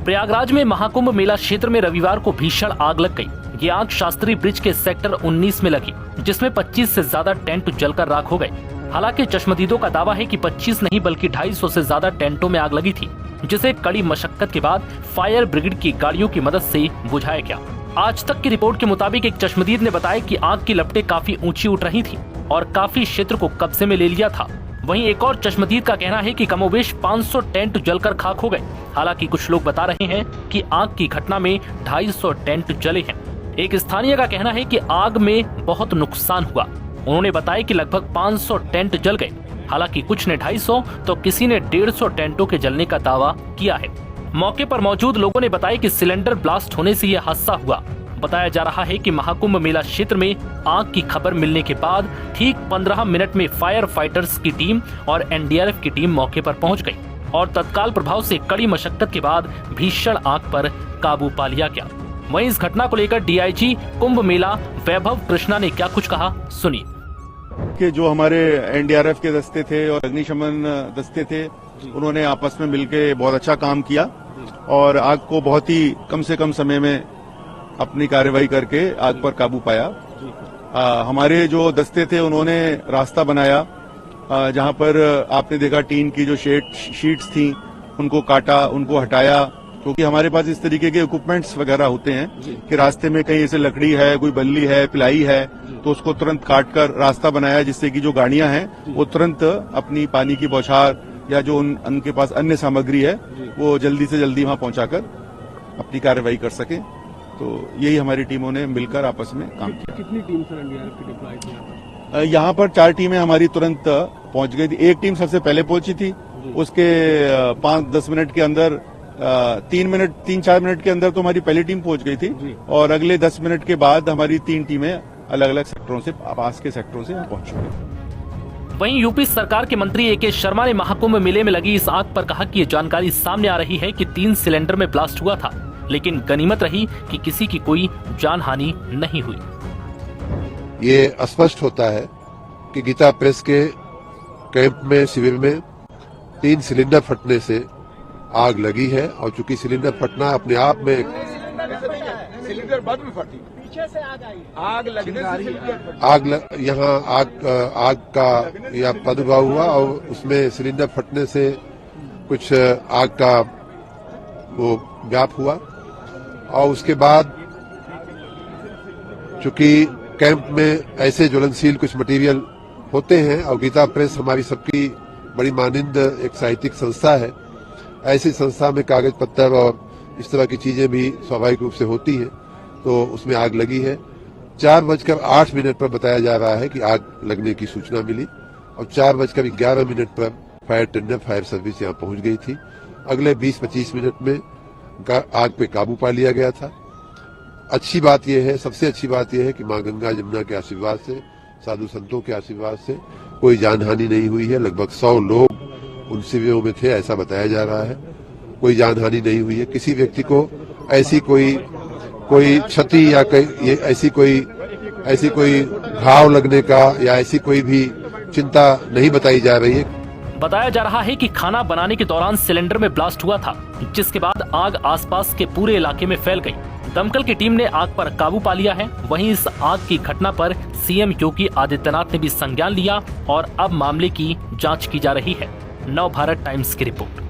प्रयागराज में महाकुंभ मेला क्षेत्र में रविवार को भीषण आग लग गई। ये आग शास्त्री ब्रिज के सेक्टर 19 में लगी, जिसमें 25 से ज्यादा टेंट जलकर राख हो गए। हालांकि चश्मदीदों का दावा है कि 25 नहीं बल्कि 250 से ज्यादा टेंटों में आग लगी थी, जिसे कड़ी मशक्कत के बाद फायर ब्रिगेड की गाड़ियों की मदद से बुझाया गया। आज तक की रिपोर्ट के मुताबिक एक चश्मदीद ने बताया कि आग की लपटें काफी ऊंची उठ रही थी और काफी क्षेत्र को कब्जे में ले लिया था। वहीं एक और चश्मदीद का कहना है कि कमोबेश 500 टेंट जलकर खाक हो गए। हालांकि कुछ लोग बता रहे हैं कि आग की घटना में 250 टेंट जले हैं। एक स्थानीय का कहना है कि आग में बहुत नुकसान हुआ। उन्होंने बताया कि लगभग 500 टेंट जल गए। हालांकि कुछ ने 250 तो किसी ने 150 टेंटों के जलने का दावा किया है। मौके पर मौजूद लोगों ने बताया कि सिलेंडर ब्लास्ट होने से यह हादसा हुआ। बताया जा रहा है कि महाकुंभ मेला क्षेत्र में आग की खबर मिलने के बाद ठीक 15 मिनट में फायर फाइटर्स की टीम और एनडीआरएफ की टीम मौके पर पहुंच गई और तत्काल प्रभाव से कड़ी मशक्कत के बाद भीषण आग पर काबू पा लिया गया। वहीं इस घटना को लेकर डीआईजी कुंभ मेला वैभव कृष्णा ने क्या कुछ कहा, सुनिए। कि जो हमारे एनडीआरएफ के दस्ते थे और अग्निशमन दस्ते थे, उन्होंने आपस में मिलकर बहुत अच्छा काम किया और आग को बहुत ही कम से कम समय में अपनी कार्रवाई करके आग पर काबू पाया। हमारे जो दस्ते थे उन्होंने रास्ता बनाया, जहां पर आपने देखा टीन की जो शीट्स थी उनको काटा, उनको हटाया, क्योंकि हमारे पास इस तरीके के इक्विपमेंट्स वगैरह होते हैं कि रास्ते में कहीं ऐसे लकड़ी है, कोई बल्ली है, पिलाई है, तो उसको तुरंत काट कर रास्ता बनाया, जिससे कि जो गाड़ियां हैं वो तुरंत अपनी पानी की बौछार या जो उनके पास अन्य सामग्री है वो जल्दी से जल्दी वहां पहुंचाकर अपनी कार्रवाई कर सके। तो यही हमारी टीमों ने मिलकर आपस में काम किया। कितनी टीम सर एनडीआरएफ की डिप्लॉय थी यहाँ पर 4 टीमें हमारी तुरंत पहुंच गई थी। एक टीम सबसे पहले पहुंची थी, उसके 5-10 मिनट के अंदर 3-4 मिनट के अंदर तो हमारी पहली टीम पहुंच गई थी और अगले 10 मिनट के बाद हमारी 3 टीमें अलग अलग सेक्टरों से, पास के सेक्टरों से पहुंच गई। वहीं यूपी सरकार के मंत्री ए.के. शर्मा ने महाकुंभ मेले में लगी इस आग पर कहा कि ये जानकारी सामने आ रही है कि 3 सिलेंडर में ब्लास्ट हुआ था, लेकिन गनीमत रही कि किसी की कोई जान हानि नहीं हुई। ये स्पष्ट होता है कि गीता प्रेस के कैंप में, शिविर में 3 सिलेंडर फटने से आग लगी है और चूंकि सिलेंडर फटना अपने आप में सिलेंडर बाद में फटी, पीछे से आग आई, आग लगने से यहाँ आग का यह प्रादुर्भाव हुआ और उसमें सिलेंडर फटने से कुछ आग का वो व्याप हुआ और उसके बाद चूंकि कैंप में ऐसे ज्वलनशील कुछ मटेरियल होते हैं और गीता प्रेस हमारी सबकी बड़ी मानिंद एक साहित्यिक संस्था है, ऐसी संस्था में कागज पत्तर और इस तरह की चीजें भी स्वाभाविक रूप से होती हैं, तो उसमें आग लगी है। 4:08 पर बताया जा रहा है कि आग लगने की सूचना मिली और 4:11 पर फायर टेंडर, फायर सर्विस यहाँ पहुंच गई थी। अगले 20-25 मिनट में आग पे काबू पा लिया गया था। अच्छी बात यह है, सबसे अच्छी बात यह है कि मां गंगा जमुना के आशीर्वाद से, साधु संतों के आशीर्वाद से कोई जानहानि नहीं हुई है। लगभग 100 लोग उन शिविरों में थे, ऐसा बताया जा रहा है। कोई जानहानि नहीं हुई है। किसी व्यक्ति को ऐसी कोई क्षति या ऐसी कोई घाव लगने का या ऐसी कोई भी चिंता नहीं बताई जा रही है। बताया जा रहा है कि खाना बनाने के दौरान सिलेंडर में ब्लास्ट हुआ था, जिसके बाद आग आसपास के पूरे इलाके में फैल गई। दमकल की टीम ने आग पर काबू पा लिया है। वहीं इस आग की घटना पर सीएम योगी आदित्यनाथ ने भी संज्ञान लिया और अब मामले की जांच की जा रही है। नव भारत टाइम्स की रिपोर्ट।